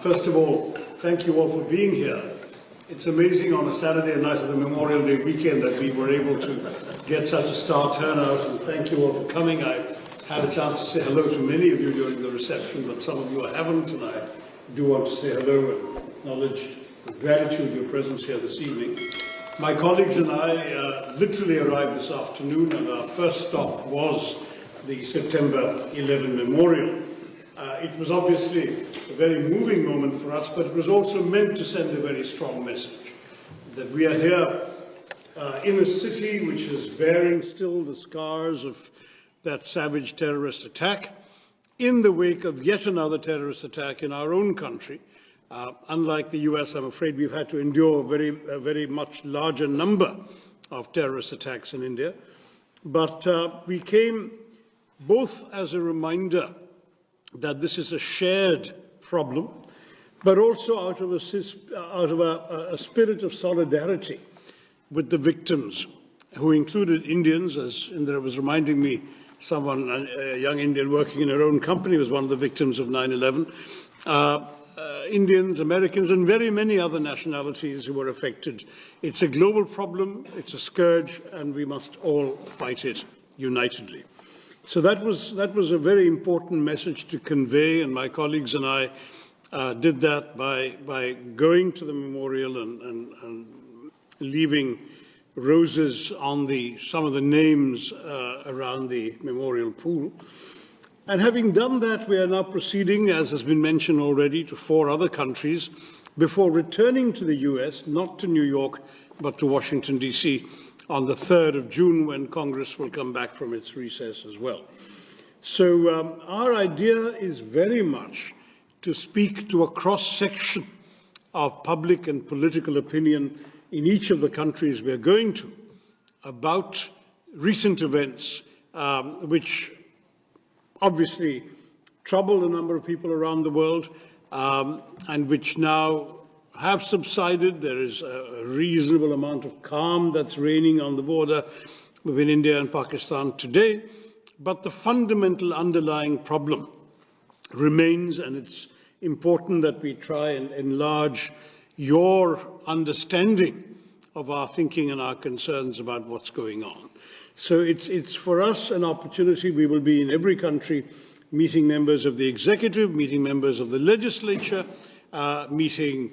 First of all, thank you all for being here. It's amazing on a Saturday night of the Memorial Day weekend that we were able to get such a star turnout, and thank you all for coming. I had a chance to say hello to many of you during the reception, but some of you I haven't, and I do want to say hello and acknowledge with gratitude your presence here this evening. My colleagues and I literally arrived this afternoon, and our first stop was the September 11 Memorial. It was obviously a very moving moment for us, but it was also meant to send a very strong message that we are here in a city which is bearing still the scars of that savage terrorist attack in the wake of yet another terrorist attack in our own country. Unlike the US, I'm afraid we've had to endure a very much larger number of terrorist attacks in India. But we came both as a reminder that this is a shared problem, but also out of a spirit of solidarity with the victims, who included Indians, as Indra was reminding me, someone, a young Indian working in her own company, was one of the victims of 9/11. Indians, Americans, and very many other nationalities who were affected. It's a global problem, it's a scourge, and we must all fight it unitedly. So that was a very important message to convey, and my colleagues and I did that by going to the memorial and leaving roses on some of the names around the memorial pool. And having done that, we are now proceeding, as has been mentioned already, to 4 other countries before returning to the US, not to New York, but to Washington, D.C., on the 3rd of June, when Congress will come back from its recess as well. So our idea is very much to speak to a cross-section of public and political opinion in each of the countries we're going to about recent events which obviously trouble a number of people around the world and which now have subsided. There is a reasonable amount of calm that's reigning on the border between India and Pakistan today, but the fundamental underlying problem remains, and it's important that we try and enlarge your understanding of our thinking and our concerns about what's going on. So it's for us an opportunity. We will be in every country meeting members of the executive, meeting members of the legislature, meeting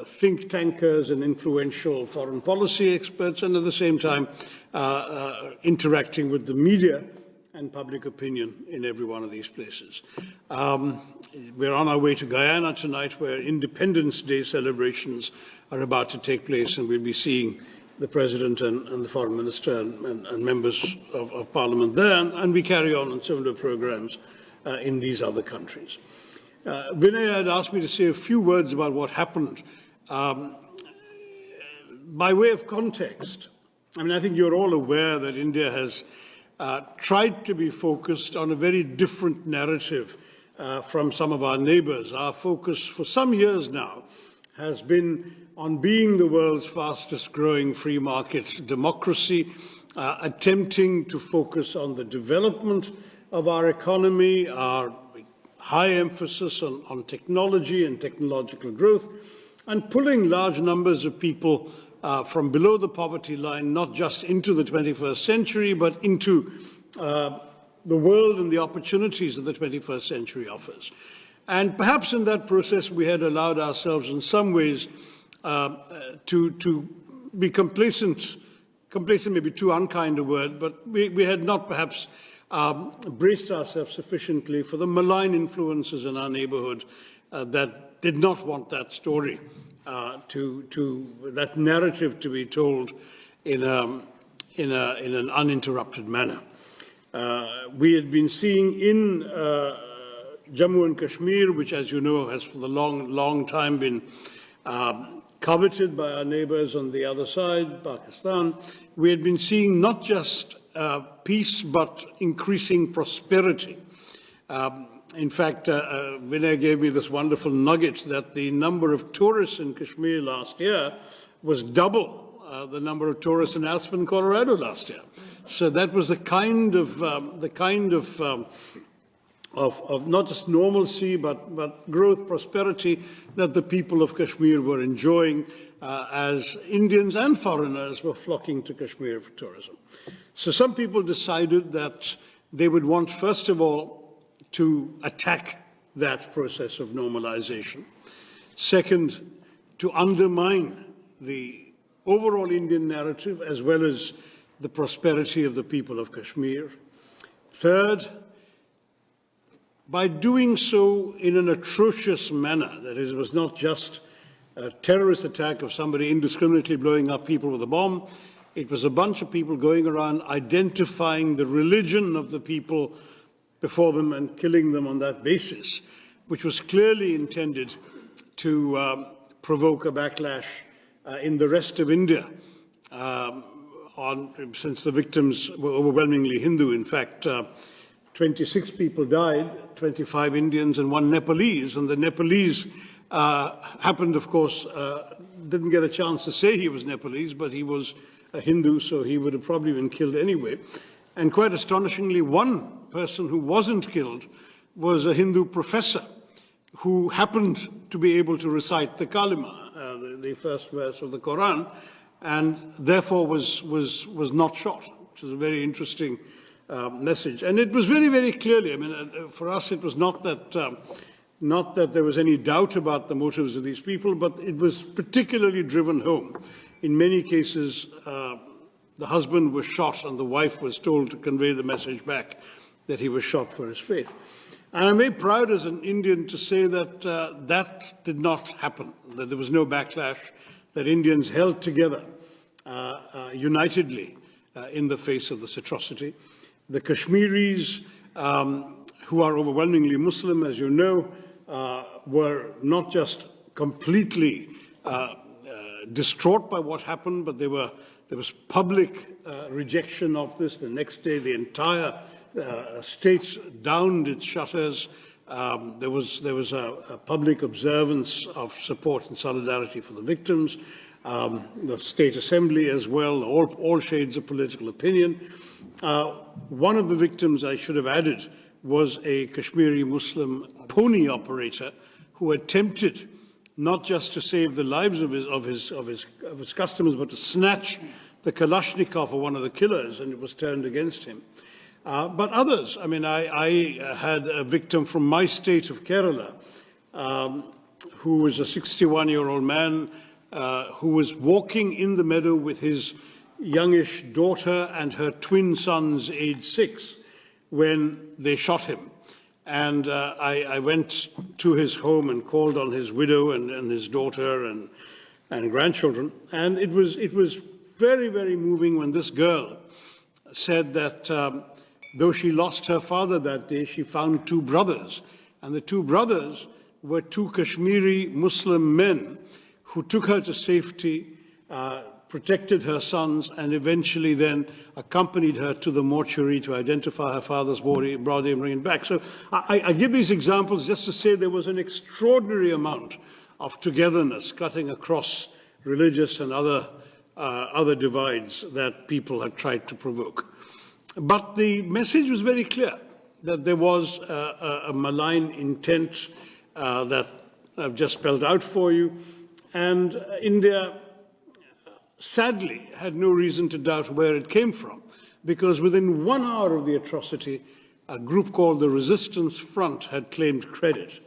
think tankers and influential foreign policy experts, and at the same time interacting with the media and public opinion in every one of these places. We're on our way to Guyana tonight, where Independence Day celebrations are about to take place, and we'll be seeing the President and the Foreign Minister and members of Parliament there, and we carry on similar programs in these other countries. Vinay had asked me to say a few words about what happened. By way of context, I mean, I think you're all aware that India has tried to be focused on a very different narrative from some of our neighbors. Our focus for some years now has been on being the world's fastest growing free market democracy, attempting to focus on the development of our economy, our high emphasis on technology and technological growth, and pulling large numbers of people from below the poverty line, not just into the 21st century, but into the world and the opportunities that the 21st century offers. And perhaps in that process, we had allowed ourselves in some ways to be complacent may be too unkind a word, but we had not perhaps braced ourselves sufficiently for the malign influences in our neighborhood that did not want that story, that narrative to be told in an uninterrupted manner. We had been seeing in Jammu and Kashmir, which, as you know, has for the long time been coveted by our neighbors on the other side, Pakistan, we had been seeing not just peace, but increasing prosperity. In fact, Vinay gave me this wonderful nugget that the number of tourists in Kashmir last year was double the number of tourists in Aspen, Colorado last year. So that was the kind of of not just normalcy, but growth, prosperity that the people of Kashmir were enjoying as Indians and foreigners were flocking to Kashmir for tourism. So some people decided that they would want, first of all, to attack that process of normalization. Second, to undermine the overall Indian narrative as well as the prosperity of the people of Kashmir. Third, by doing so in an atrocious manner, that is, it was not just a terrorist attack of somebody indiscriminately blowing up people with a bomb, it was a bunch of people going around identifying the religion of the people before them and killing them on that basis, which was clearly intended to provoke a backlash in the rest of India, since the victims were overwhelmingly Hindu. In fact, 26 people died, 25 Indians and 1 Nepalese, and the Nepalese happened, of course, didn't get a chance to say he was Nepalese, but he was a Hindu, so he would have probably been killed anyway. And quite astonishingly, one person who wasn't killed was a Hindu professor who happened to be able to recite the Kalima, the first verse of the Quran, and therefore was not shot, which is a very interesting message. And it was very, very clearly, I mean, for us it was not that there was any doubt about the motives of these people, but it was particularly driven home. In many cases, the husband was shot and the wife was told to convey the message back that he was shot for his faith. And I'm very proud as an Indian to say that that did not happen, that there was no backlash, that Indians held together unitedly in the face of this atrocity. The Kashmiris, who are overwhelmingly Muslim, as you know, were not just completely distraught by what happened, but there was public rejection of this. The next day, the entire state downed its shutters. There was a public observance of support and solidarity for the victims. The state assembly as well, all shades of political opinion. One of the victims, I should have added, was a Kashmiri Muslim pony operator who attempted not just to save the lives of his customers, but to snatch the Kalashnikov of one of the killers, and it was turned against him. But others, I mean, I had a victim from my state of Kerala, who was a 61-year-old man who was walking in the meadow with his youngish daughter and her twin sons, aged 6, when they shot him. And I went to his home and called on his widow and his daughter and grandchildren. And it was very, very moving when this girl said that though she lost her father that day, she found 2 brothers. And the 2 brothers were 2 Kashmiri Muslim men who took her to safety, protected her sons, and eventually then accompanied her to the mortuary to identify her father's body and bring it back. So I give these examples just to say there was an extraordinary amount of togetherness cutting across religious and other divides that people had tried to provoke. But the message was very clear, that there was a malign intent that I've just spelled out for you. And India, sadly, had no reason to doubt where it came from, because within 1 hour of the atrocity, a group called the Resistance Front had claimed credit.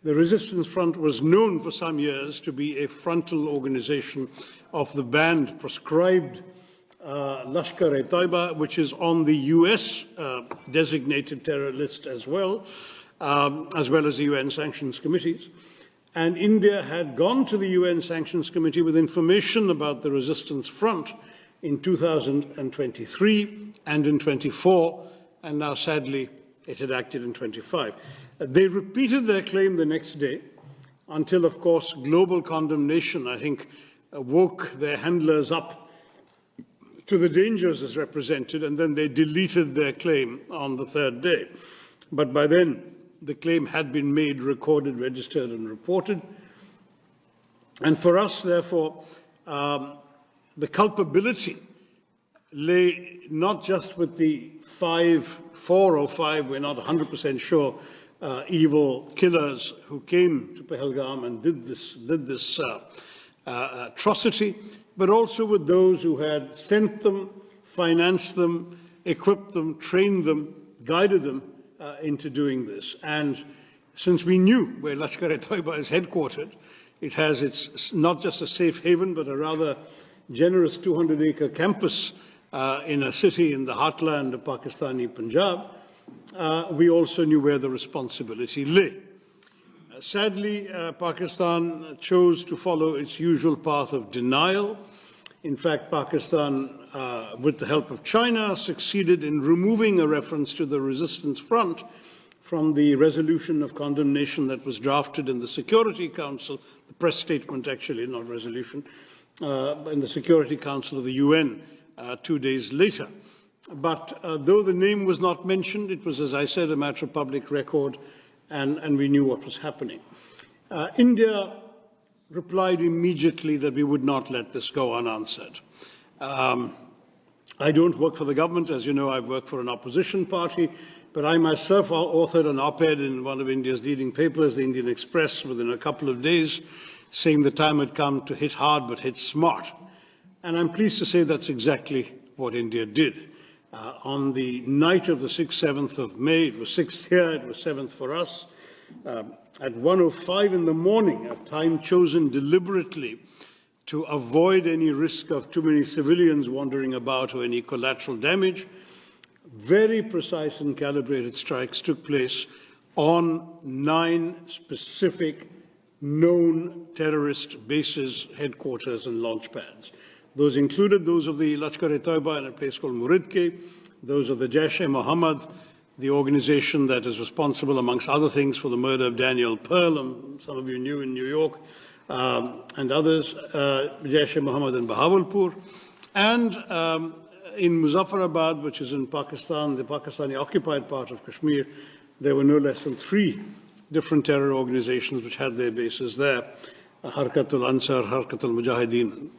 The Resistance Front was known for some years to be a frontal organization of the banned, proscribed Lashkar-e-Taiba, which is on the US designated terror list as well as the UN sanctions committees. And India had gone to the UN Sanctions Committee with information about the Resistance Front in 2023 and in 24, and now sadly it had acted in 25. They repeated their claim the next day until, of course, global condemnation, I think, woke their handlers up to the dangers as represented, and then they deleted their claim on the 3rd day. But by then, the claim had been made, recorded, registered, and reported. And for us, therefore, the culpability lay not just with the 5 4 or 5, we're not 100% sure, evil killers who came to Pahalgam and did this atrocity, but also with those who had sent them, financed them, equipped them, trained them, guided them into doing this. And since we knew where Lashkar-e-Toiba is headquartered, it has its not just a safe haven, but a rather generous 200-acre campus in a city in the heartland of Pakistani Punjab. We also knew where the responsibility lay. Sadly, Pakistan chose to follow its usual path of denial. In fact, Pakistan, with the help of China, succeeded in removing a reference to the resistance front from the resolution of condemnation that was drafted in the Security Council, the press statement actually, not resolution, in the Security Council of the UN 2 days later. But though the name was not mentioned, it was, as I said, a matter of public record, and we knew what was happening. India replied immediately that we would not let this go unanswered. I don't work for the government. As you know, I work for an opposition party, but I myself authored an op-ed in one of India's leading papers, the Indian Express, within a couple of days, saying the time had come to hit hard but hit smart. And I'm pleased to say that's exactly what India did. On the night of the 6th, 7th of May, it was 6th here, it was 7th for us, at 1:05 in the morning, a time chosen deliberately to avoid any risk of too many civilians wandering about or any collateral damage, very precise and calibrated strikes took place on 9 specific known terrorist bases, headquarters, and launch pads. Those included those of the Lashkar-e-Toiba in a place called Muridke, those of the Jaish-e-Mohammed, the organization that is responsible, amongst other things, for the murder of Daniel Pearl, some of you knew in New York, and others, Jaish-e-Mohammed in Bahawalpur, and in Muzaffarabad, which is in Pakistan, the Pakistani-occupied part of Kashmir, there were no less than 3 different terror organizations which had their bases there, Harkatul Ansar, Harkatul Mujahideen,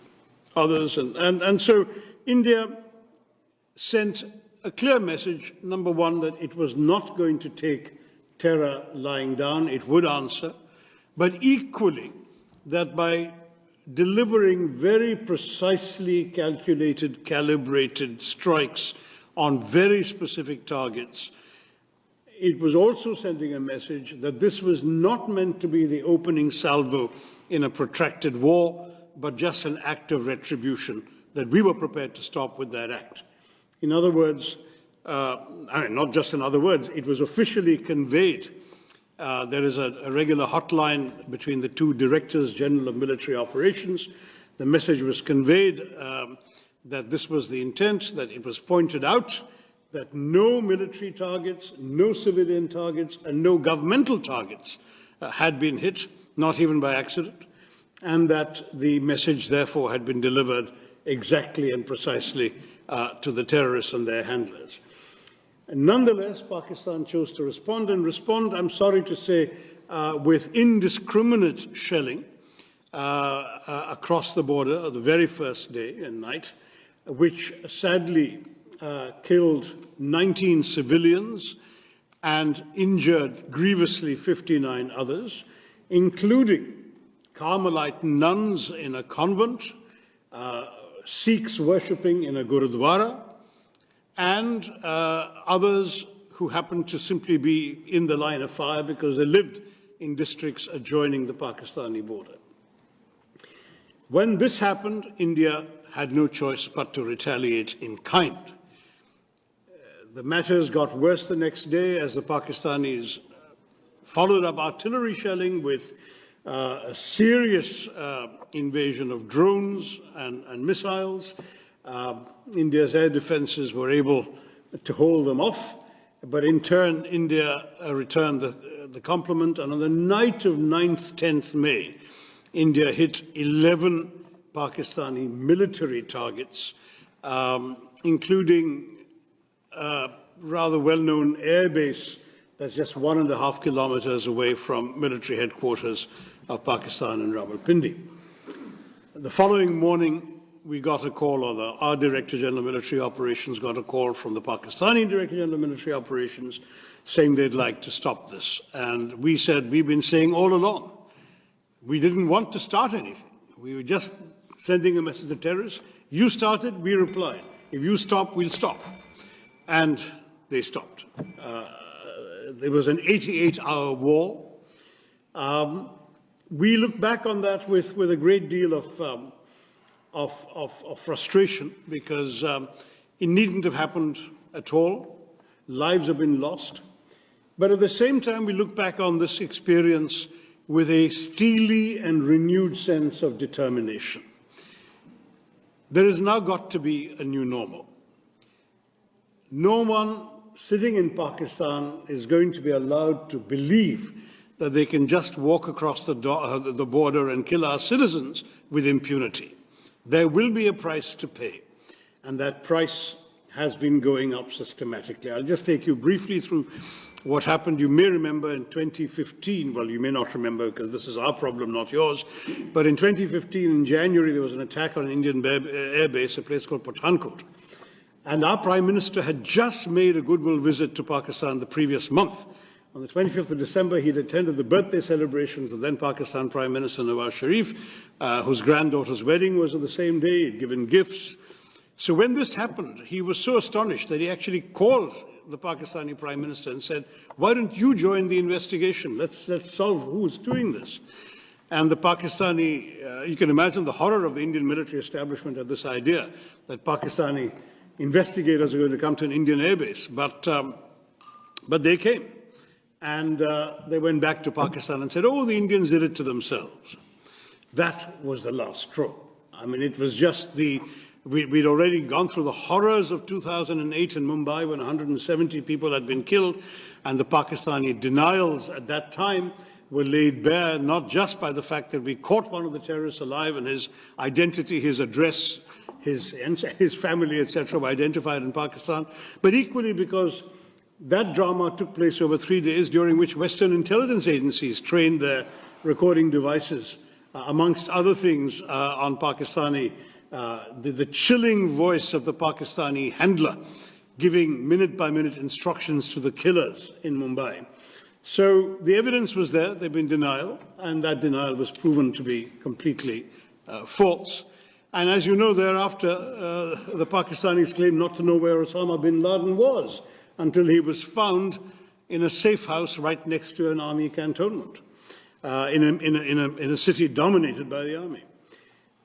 others. And so India sent a clear message, number one, that it was not going to take terror lying down, it would answer, but equally that by delivering very precisely calculated, calibrated strikes on very specific targets, it was also sending a message that this was not meant to be the opening salvo in a protracted war, but just an act of retribution, that we were prepared to stop with that act. In other words, not just in other words, it was officially conveyed. There is a regular hotline between the 2 Directors General of Military Operations. The message was conveyed that this was the intent, that it was pointed out that no military targets, no civilian targets, and no governmental targets had been hit, not even by accident, and that the message, therefore, had been delivered exactly and precisely to the terrorists and their handlers. And nonetheless, Pakistan chose to respond, I'm sorry to say, with indiscriminate shelling across the border the very first day and night, which sadly killed 19 civilians and injured grievously 59 others, including Carmelite nuns in a convent, Sikhs worshipping in a Gurudwara, and others who happened to simply be in the line of fire because they lived in districts adjoining the Pakistani border. When this happened, India had no choice but to retaliate in kind. The matters got worse the next day as the Pakistanis followed up artillery shelling with a serious invasion of drones and missiles. India's air defenses were able to hold them off, but in turn, India returned the compliment, and on the night of 9th, 10th May, India hit 11 Pakistani military targets, including a rather well-known air base that's just 1.5 kilometers away from military headquarters of Pakistan in Rawalpindi. The following morning, we got a call, or our Director General of Military Operations got a call from the Pakistani Director General of Military Operations saying they'd like to stop this. And we said, we've been saying all along, we didn't want to start anything. We were just sending a message to terrorists. You started, we replied. If you stop, we'll stop. And they stopped. There was an 88-hour war. We look back on that with a great deal of frustration, because it needn't have happened at all. Lives have been lost. But at the same time, we look back on this experience with a steely and renewed sense of determination. There has now got to be a new normal. No one sitting in Pakistan is going to be allowed to believe that they can just walk across the border and kill our citizens with impunity. There will be a price to pay, and that price has been going up systematically. I'll just take you briefly through what happened. You may remember in 2015, well, you may not remember because this is our problem, not yours, but in 2015, in January, there was an attack on an Indian air base, a place called Pathankot. And our Prime Minister had just made a goodwill visit to Pakistan the previous month. On the 25th of December, he'd attended the birthday celebrations of then Pakistan Prime Minister Nawaz Sharif, whose granddaughter's wedding was on the same day. He'd given gifts. So when this happened, he was so astonished that he actually called the Pakistani Prime Minister and said, why don't you join the investigation? Let's solve who's doing this. And the Pakistani, you can imagine the horror of the Indian military establishment at this idea that Pakistani investigators are going to come to an Indian airbase. But they came. And they went back to Pakistan and said, oh, the Indians did it to themselves. That was the last straw. I mean, it was just we'd already gone through the horrors of 2008 in Mumbai when 170 people had been killed, and the Pakistani denials at that time were laid bare not just by the fact that we caught one of the terrorists alive and his identity, his address, his family, etc., were identified in Pakistan, but equally because that drama took place over 3 days, during which Western intelligence agencies trained their recording devices, amongst other things, on Pakistani, the chilling voice of the Pakistani handler, giving minute-by-minute instructions to the killers in Mumbai. So the evidence was there, there'd been denial, and that denial was proven to be completely false. And as you know, thereafter, the Pakistanis claimed not to know where Osama bin Laden was, until he was found in a safe house right next to an army cantonment, in a city dominated by the army.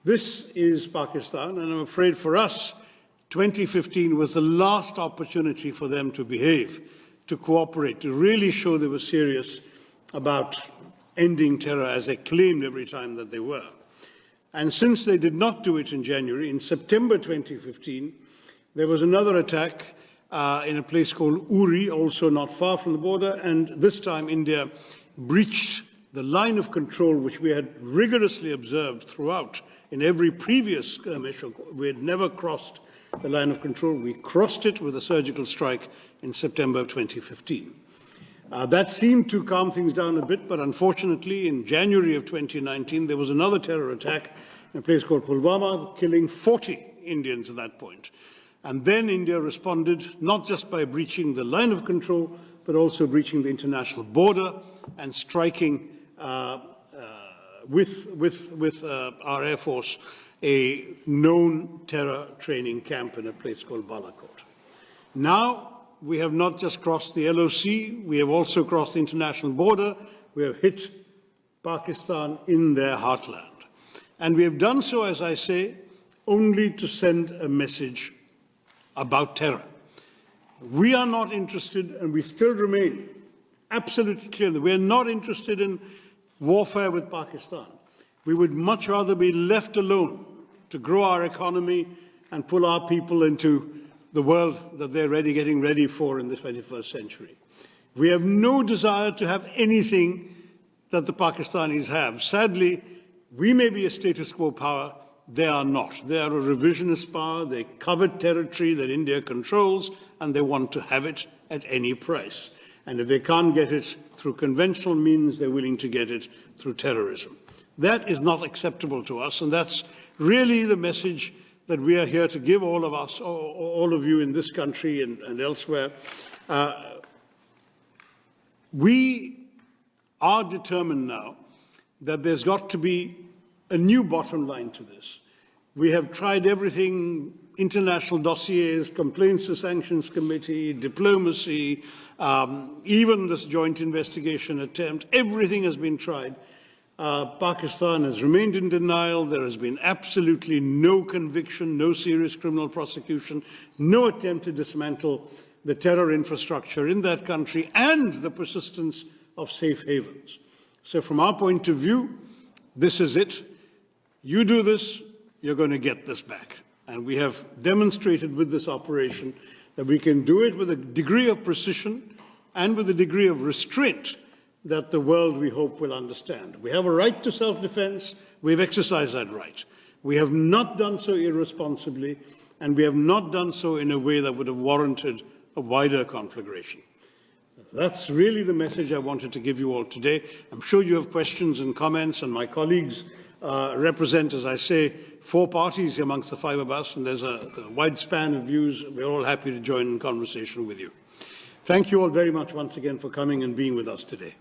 This is Pakistan, and I'm afraid for us, 2015 was the last opportunity for them to behave, to cooperate, to really show they were serious about ending terror, as they claimed every time that they were. And since they did not do it in January, in September 2015, there was another attack in a place called Uri, also not far from the border, and this time India breached the line of control which we had rigorously observed throughout in every previous skirmish. We had never crossed the line of control. We crossed it with a surgical strike in September of 2015. That seemed to calm things down a bit, but unfortunately in January of 2019 there was another terror attack in a place called Pulwama, killing 40 Indians at that point. And then India responded not just by breaching the line of control, but also breaching the international border and striking with our Air Force a known terror training camp in a place called Balakot. Now we have not just crossed the LOC, we have also crossed the international border. We have hit Pakistan in their heartland. And we have done so, as I say, only to send a message about terror. We are not interested, and we still remain absolutely clear that we are not interested in warfare with Pakistan. We would much rather be left alone to grow our economy and pull our people into the world that they're getting ready for in the 21st century. We have no desire to have anything that the Pakistanis have. Sadly, we may be a status quo power, they are not. They are a revisionist power, they covet territory that India controls, and they want to have it at any price. And if they can't get it through conventional means, they're willing to get it through terrorism. That is not acceptable to us, and that's really the message that we are here to give all of us, all of you in this country and elsewhere. We are determined now that there's got to be a new bottom line to this. We have tried everything, international dossiers, complaints to sanctions committee, diplomacy, even this joint investigation attempt, everything has been tried. Pakistan has remained in denial. There has been absolutely no conviction, no serious criminal prosecution, no attempt to dismantle the terror infrastructure in that country, and the persistence of safe havens. So from our point of view, this is it. You do this, you're going to get this back. And we have demonstrated with this operation that we can do it with a degree of precision and with a degree of restraint that the world, we hope, will understand. We have a right to self-defense. We've exercised that right. We have not done so irresponsibly, and we have not done so in a way that would have warranted a wider conflagration. That's really the message I wanted to give you all today. I'm sure you have questions and comments, and my colleagues represent, as I say, 4 parties amongst the 5 of us, and there's a wide span of views. We're all happy to join in conversation with you. Thank you all very much once again for coming and being with us today.